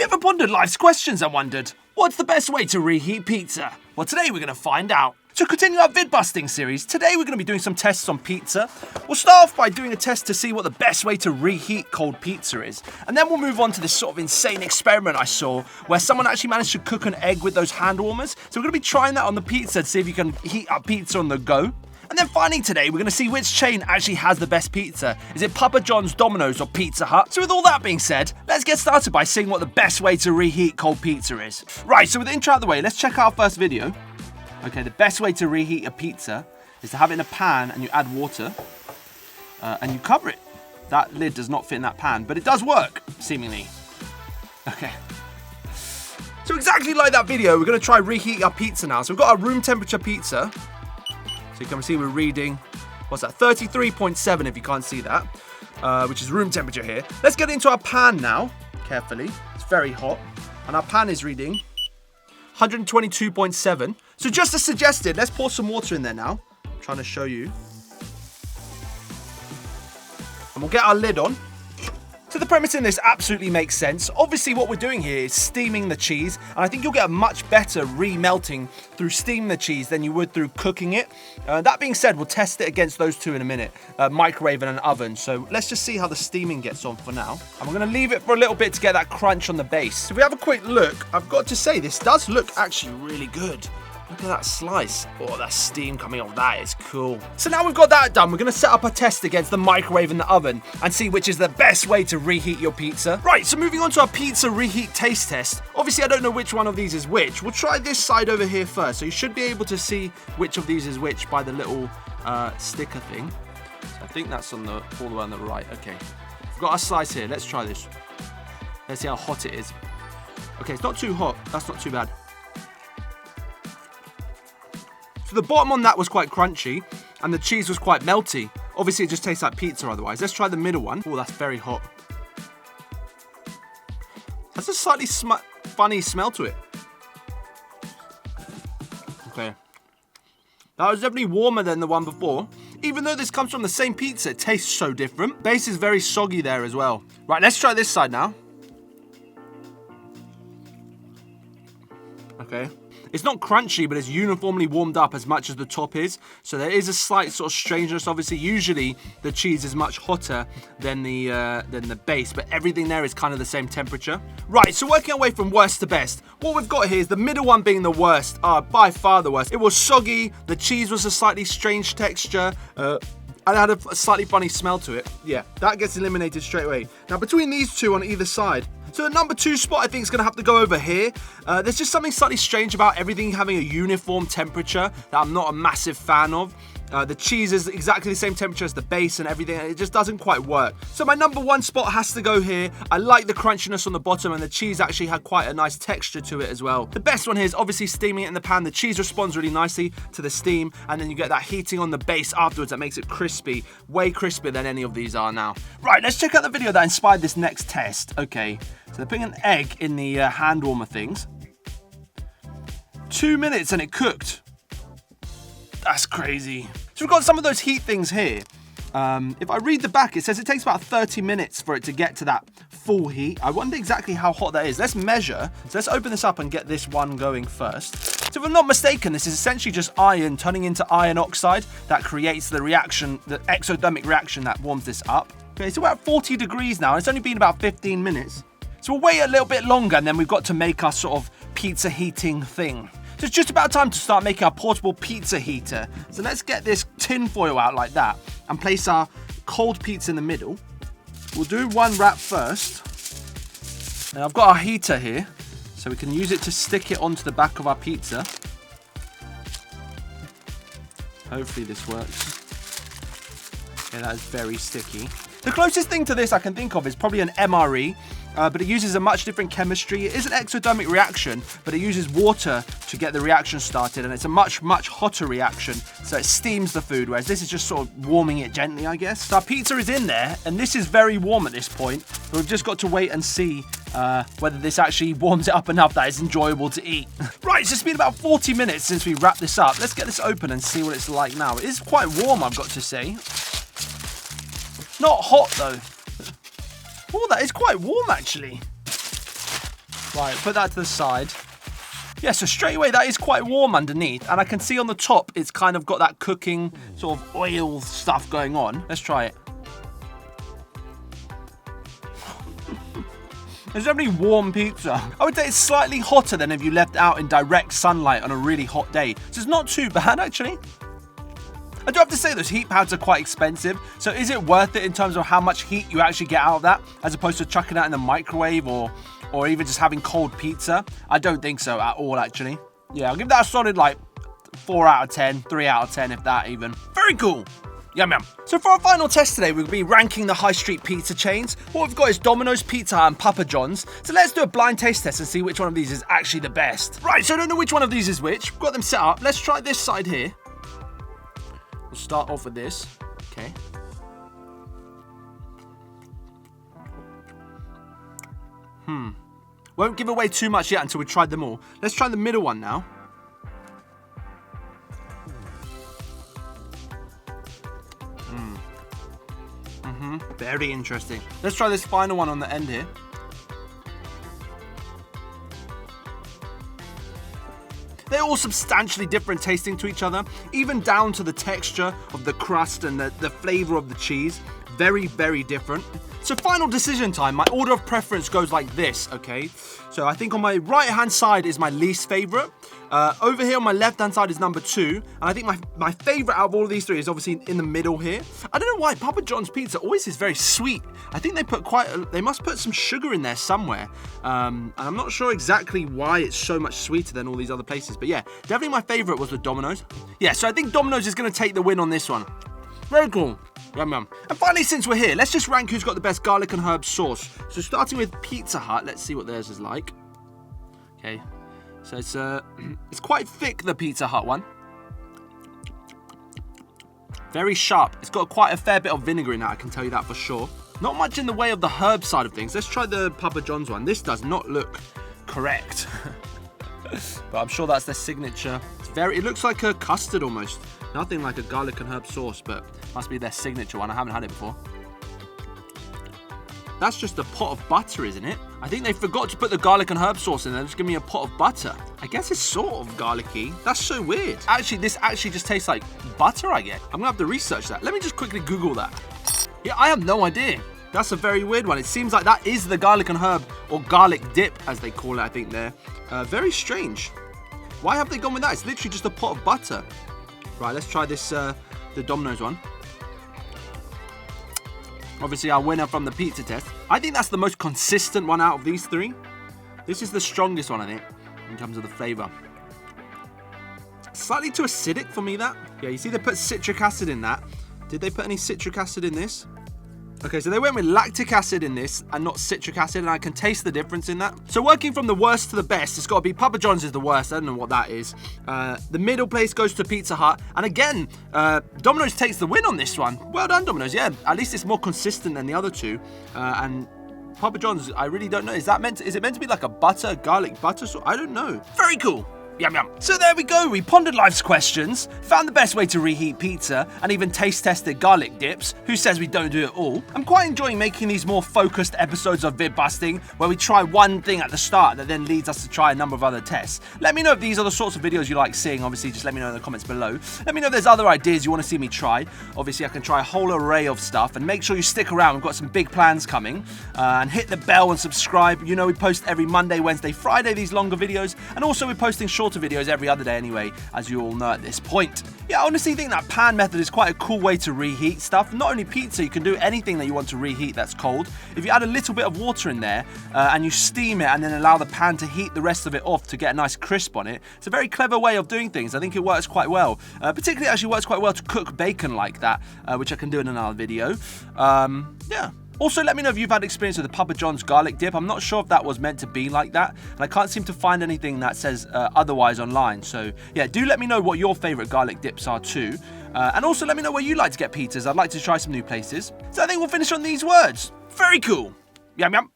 ever pondered life's questions and wondered, what's the best way to reheat pizza? Well, today we're going to find out. To continue our vid busting series, today we're going to be doing some tests on pizza. We'll start off by doing a test to see what the best way to reheat cold pizza is. And then we'll move on to this sort of insane experiment I saw where someone actually managed to cook an egg with those hand warmers. So we're going to be trying that on the pizza to see if you can heat up pizza on the go. And then finally today, we're going to see which chain actually has the best pizza. Is it Pappa Johns, Dominos, or Pizza Hut? So with all that being said, let's get started by seeing what the best way to reheat cold pizza is. Right, so with the intro out of the way, let's check out our first video. Okay, the best way to reheat a pizza is to have it in a pan and you add water and you cover it. That lid does not fit in that pan, but it does work, seemingly. Okay. So exactly like that video, we're going to try reheating our pizza now. So we've got our room temperature pizza. So you can see we're reading, what's that, 33.7 if you can't see that, which is room temperature here. Let's get into our pan now, carefully. It's very hot. And our pan is reading 122.7. So just as suggested, let's pour some water in there now. I'm trying to show you. And we'll get our lid on. So the premise in this absolutely makes sense. Obviously what we're doing here is steaming the cheese, and I think you'll get a much better re-melting through steaming the cheese than you would through cooking it. That being said, we'll test it against those two in a minute, microwave and an oven. So let's just see how the steaming gets on for now. And we're going to leave it for a little bit to get that crunch on the base. So if we have a quick look, I've got to say this does look actually really good. Look at that slice. Oh, that steam coming off that is cool. So now we've got that done, we're going to set up a test against the microwave and the oven and see which is the best way to reheat your pizza. Right, so moving on to our pizza reheat taste test. Obviously, I don't know which one of these is which. We'll try this side over here first. So you should be able to see which of these is which by the little sticker thing. So I think that's on the all the way on the right. Okay, we've got our slice here. Let's try this. Let's see how hot it is. Okay, it's not too hot. That's not too bad. So the bottom on that was quite crunchy, and the cheese was quite melty. Obviously, it just tastes like pizza otherwise. Let's try the middle one. Oh, that's very hot. That's a slightly funny smell to it. Okay. That was definitely warmer than the one before. Even though this comes from the same pizza, it tastes so different. Base is very soggy there as well. Right, let's try this side now. Okay. It's not crunchy, but it's uniformly warmed up as much as the top is. So there is a slight sort of strangeness. Obviously, usually the cheese is much hotter than the base, but everything there is kind of the same temperature. Right, so working our way from worst to best. What we've got here is the middle one being the worst, by far the worst. It was soggy, the cheese was a slightly strange texture, and it had a slightly funny smell to it. Yeah, that gets eliminated straight away. Now, between these two on either side, so the number 2 spot, I think, is going to have to go over here. There's just something slightly strange about everything having a uniform temperature that I'm not a massive fan of. The cheese is exactly the same temperature as the base and everything. It just doesn't quite work. So my number 1 spot has to go here. I like the crunchiness on the bottom, and the cheese actually had quite a nice texture to it as well. The best one here is obviously steaming it in the pan. The cheese responds really nicely to the steam, and then you get that heating on the base afterwards that makes it crispy. Way crispier than any of these are now. Right, let's check out the video that inspired this next test. Okay, so they're putting an egg in the hand warmer things. 2 minutes and it cooked. That's crazy. So we've got some of those heat things here. If I read the back, it says it takes about 30 minutes for it to get to that full heat. I wonder exactly how hot that is. Let's measure. So let's open this up and get this one going first. So if I'm not mistaken, this is essentially just iron turning into iron oxide that creates the reaction, the exothermic reaction that warms this up. Okay, so we're at 40 degrees now, and it's only been about 15 minutes. So we'll wait a little bit longer, and then we've got to make our sort of pizza heating thing. So it's just about time to start making our portable pizza heater. So let's get this tin foil out like that and place our cold pizza in the middle. We'll do one wrap first. And I've got our heater here, so we can use it to stick it onto the back of our pizza. Hopefully this works. Okay, that is very sticky. The closest thing to this I can think of is probably an MRE. But it uses a much different chemistry. It is an exothermic reaction, but it uses water to get the reaction started, and it's a much, much hotter reaction, so it steams the food, whereas this is just sort of warming it gently, I guess. So our pizza is in there, and this is very warm at this point, but we've just got to wait and see whether this actually warms it up enough that it's enjoyable to eat. Right, it's just been about 40 minutes since we wrapped this up. Let's get this open and see what it's like now. It is quite warm, I've got to say. Not hot, though. Oh, that is quite warm, actually. Right, put that to the side. Yeah, so straight away, that is quite warm underneath. And I can see on the top, it's kind of got that cooking sort of oil stuff going on. Let's try it. It's definitely warm pizza. I would say it's slightly hotter than if you left out in direct sunlight on a really hot day. So it's not too bad, actually. I do have to say those heat pads are quite expensive. So is it worth it in terms of how much heat you actually get out of that, as opposed to chucking that in the microwave or even just having cold pizza? I don't think so at all, actually. Yeah, I'll give that a solid, like, 4 out of 10, 3 out of 10, if that even. Very cool. Yum, yum. So for our final test today, we'll be ranking the high street pizza chains. What we've got is Domino's, Pizza Hut, and Pappa Johns. So let's do a blind taste test and see which one of these is actually the best. Right, so I don't know which one of these is which. We've got them set up. Let's try this side here. We'll start off with this. Okay. Won't give away too much yet until we've tried them all. Let's try the middle one now. Very interesting. Let's try this final one on the end here. They're all substantially different tasting to each other, even down to the texture of the crust and the flavor of the cheese. Very, very different. So final decision time. My order of preference goes like this, okay? So I think on my right-hand side is my least favorite. Over here on my left-hand side is number 2. And I think my favorite out of all of these three is obviously in the middle here. I don't know why Pappa John's pizza always is very sweet. I think they must put some sugar in there somewhere. And I'm not sure exactly why it's so much sweeter than all these other places. But yeah, definitely my favorite was with Domino's. Yeah, so I think Domino's is going to take the win on this one. Very cool. Yum, yum. And finally, since we're here, let's just rank who's got the best garlic and herb sauce. So starting with Pizza Hut, let's see what theirs is like. Okay, so it's quite thick, the Pizza Hut one. Very sharp. It's got quite a fair bit of vinegar in it, I can tell you that for sure. Not much in the way of the herb side of things. Let's try the Pappa John's one. This does not look correct. But I'm sure that's their signature. It looks like a custard almost. Nothing like a garlic and herb sauce, but must be their signature one. I haven't had it before. That's just a pot of butter, isn't it? I think they forgot to put the garlic and herb sauce in there. Just give me a pot of butter. I guess it's sort of garlicky. That's so weird. Actually, this actually just tastes like butter, I get. I'm gonna have to research that. Let me just quickly Google that. Yeah, I have no idea. That's a very weird one. It seems like that is the garlic and herb, or garlic dip, as they call it, I think there. Very strange. Why have they gone with that? It's literally just a pot of butter. Right, let's try this, the Domino's one. Obviously, our winner from the pizza test. I think that's the most consistent one out of these three. This is the strongest one, I think, in terms of the flavor. Slightly too acidic for me, that. Yeah, you see they put citric acid in that. Did they put any citric acid in this? Okay, so they went with lactic acid in this and not citric acid, and I can taste the difference in that. So working from the worst to the best, it's got to be Pappa John's is the worst. I don't know what that is. The middle place goes to Pizza Hut. And again, Domino's takes the win on this one. Well done, Domino's. Yeah, at least it's more consistent than the other two. And Pappa John's, I really don't know. Is it meant to be like a garlic butter sauce? I don't know. Very cool. Yum, yum. So there we go. We pondered life's questions, found the best way to reheat pizza, and even taste tested garlic dips. Who says we don't do it all? I'm quite enjoying making these more focused episodes of Vid Busting, where we try one thing at the start that then leads us to try a number of other tests. Let me know if these are the sorts of videos you like seeing. Obviously, just let me know in the comments below. Let me know if there's other ideas you want to see me try. Obviously, I can try a whole array of stuff, and make sure you stick around. We've got some big plans coming. And hit the bell and subscribe. You know, we post every Monday, Wednesday, Friday, these longer videos, and also we're posting shorter videos every other day anyway, as you all know at this point. Yeah, I honestly think that pan method is quite a cool way to reheat stuff. Not only pizza, you can do anything that you want to reheat that's cold. If you add a little bit of water in there and you steam it and then allow the pan to heat the rest of it off to get a nice crisp on it, it's a very clever way of doing things. I think it works quite well. Particularly, it actually works quite well to cook bacon like that, which I can do in another video. Yeah. Also, let me know if you've had experience with the Pappa John's garlic dip. I'm not sure if that was meant to be like that, and I can't seem to find anything that says otherwise online. So, yeah, do let me know what your favourite garlic dips are too. And also let me know where you like to get pizzas. I'd like to try some new places. So I think we'll finish on these words. Very cool. Yum, yum.